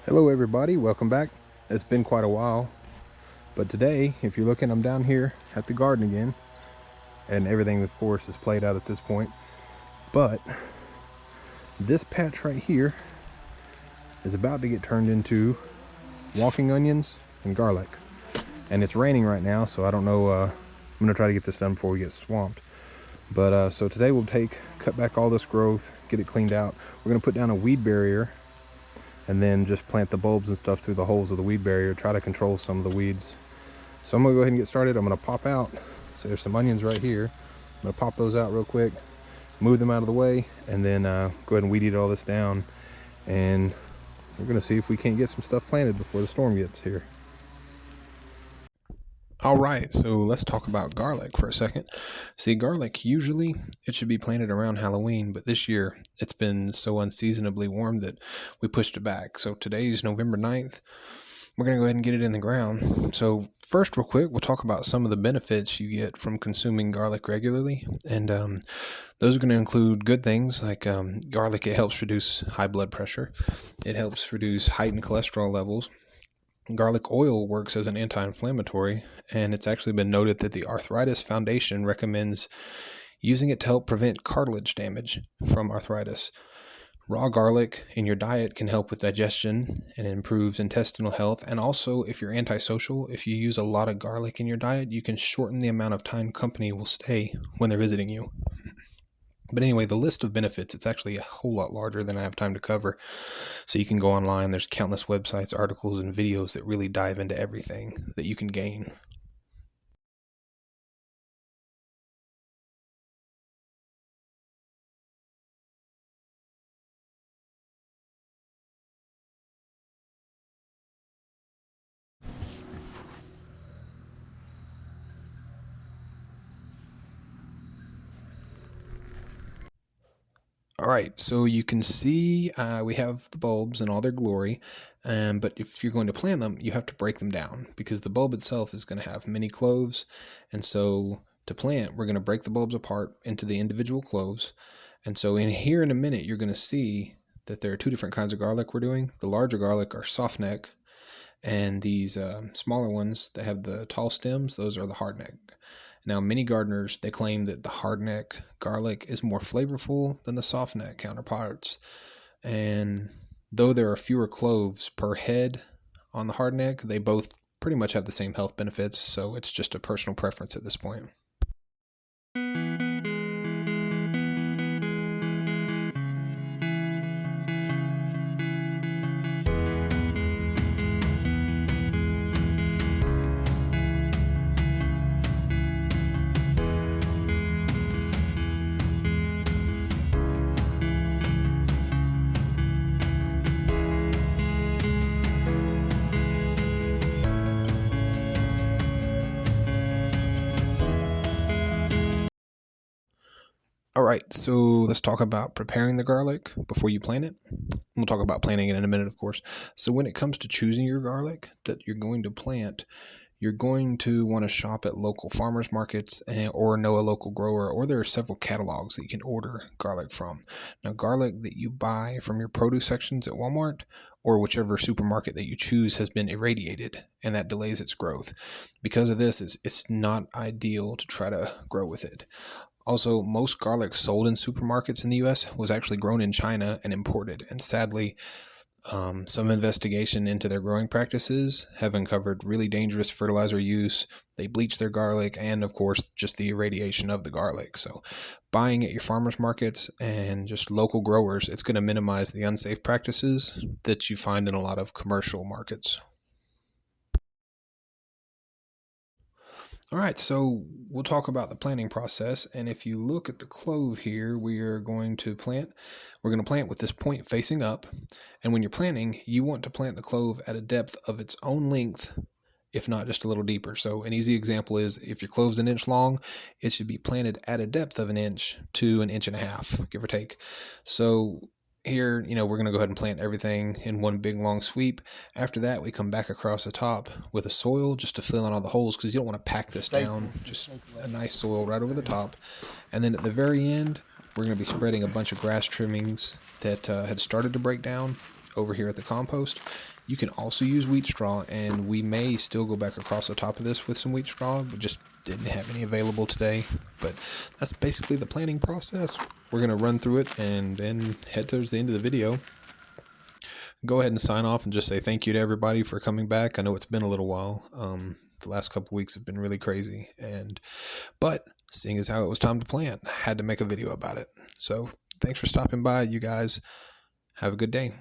Hello everybody, welcome back. It's been quite a while, but today, if you're looking, I'm down here at the garden again, and everything of course is played out at this point, but this patch right here is about to get turned into walking onions and garlic, and it's raining right now, so I don't know. I'm gonna try to get this done before we get swamped, but so today we'll cut back all this growth, get it cleaned out. We're gonna put down a weed barrier and then just plant the bulbs and stuff through the holes of the weed barrier, try to control some of the weeds. So I'm gonna go ahead and get started. I'm gonna pop out, so there's some onions right here. I'm gonna pop those out real quick, move them out of the way, and then go ahead and weed eat all this down. And we're gonna see if we can't get some stuff planted before the storm gets here. All right, so let's talk about garlic for a second. See, garlic, usually it should be planted around Halloween, but this year it's been so unseasonably warm that we pushed it back. So today's November 9th. We're going to go ahead and get it in the ground. So first, real quick, we'll talk about some of the benefits you get from consuming garlic regularly. And those are going to include good things like garlic. It helps reduce high blood pressure. It helps reduce heightened cholesterol levels. Garlic oil works as an anti-inflammatory, and it's actually been noted that the Arthritis Foundation recommends using it to help prevent cartilage damage from arthritis. Raw garlic in your diet can help with digestion and improves intestinal health. And also, if you're antisocial, if you use a lot of garlic in your diet, you can shorten the amount of time company will stay when they're visiting you. But anyway, the list of benefits, it's actually a whole lot larger than I have time to cover. So you can go online. There's countless websites, articles, and videos that really dive into everything that you can gain. All right, so you can see we have the bulbs in all their glory, but if you're going to plant them, you have to break them down because the bulb itself is going to have many cloves, and so to plant, we're going to break the bulbs apart into the individual cloves. And so in here in a minute, you're going to see that there are two different kinds of garlic we're doing. The larger garlic are soft neck, and these smaller ones that have the tall stems, those are the hard neck. Now, many gardeners, they claim that the hardneck garlic is more flavorful than the softneck counterparts. And though there are fewer cloves per head on the hardneck, they both pretty much have the same health benefits, so it's just a personal preference at this point. All right, so let's talk about preparing the garlic before you plant it. We'll talk about planting it in a minute, of course. So when it comes to choosing your garlic that you're going to plant, you're going to want to shop at local farmers markets or know a local grower, or there are several catalogs that you can order garlic from. Now, garlic that you buy from your produce sections at Walmart or whichever supermarket that you choose has been irradiated, and that delays its growth. Because of this, it's not ideal to try to grow with it. Also, most garlic sold in supermarkets in the U.S. was actually grown in China and imported, and sadly, some investigation into their growing practices have uncovered really dangerous fertilizer use. They bleach their garlic, and of course, just the irradiation of the garlic. So buying at your farmers markets and just local growers, it's going to minimize the unsafe practices that you find in a lot of commercial markets. All right, so we'll talk about the planting process. And if you look at the clove here, we're going to plant with this point facing up. And when you're planting, you want to plant the clove at a depth of its own length, if not just a little deeper. So an easy example is if your clove's an inch long, it should be planted at a depth of 1 inch to 1.5 inches, give or take. So here, we're going to go ahead and plant everything in one big long sweep. After that, we come back across the top with a soil just to fill in all the holes because you don't want to pack this down. Just a nice soil right over the top. And then at the very end, we're going to be spreading a bunch of grass trimmings that had started to break down over here at the compost. You can also use wheat straw, and we may still go back across the top of this with some wheat straw, but just didn't have any available today. But that's basically the planting process. We're going to run through it and then head towards the end of the video. Go ahead and sign off and just say thank you to everybody for coming back. I know it's been a little while. The last couple weeks have been really crazy, but seeing as how it was time to plant, I had to make a video about it. So thanks for stopping by, you guys. Have a good day.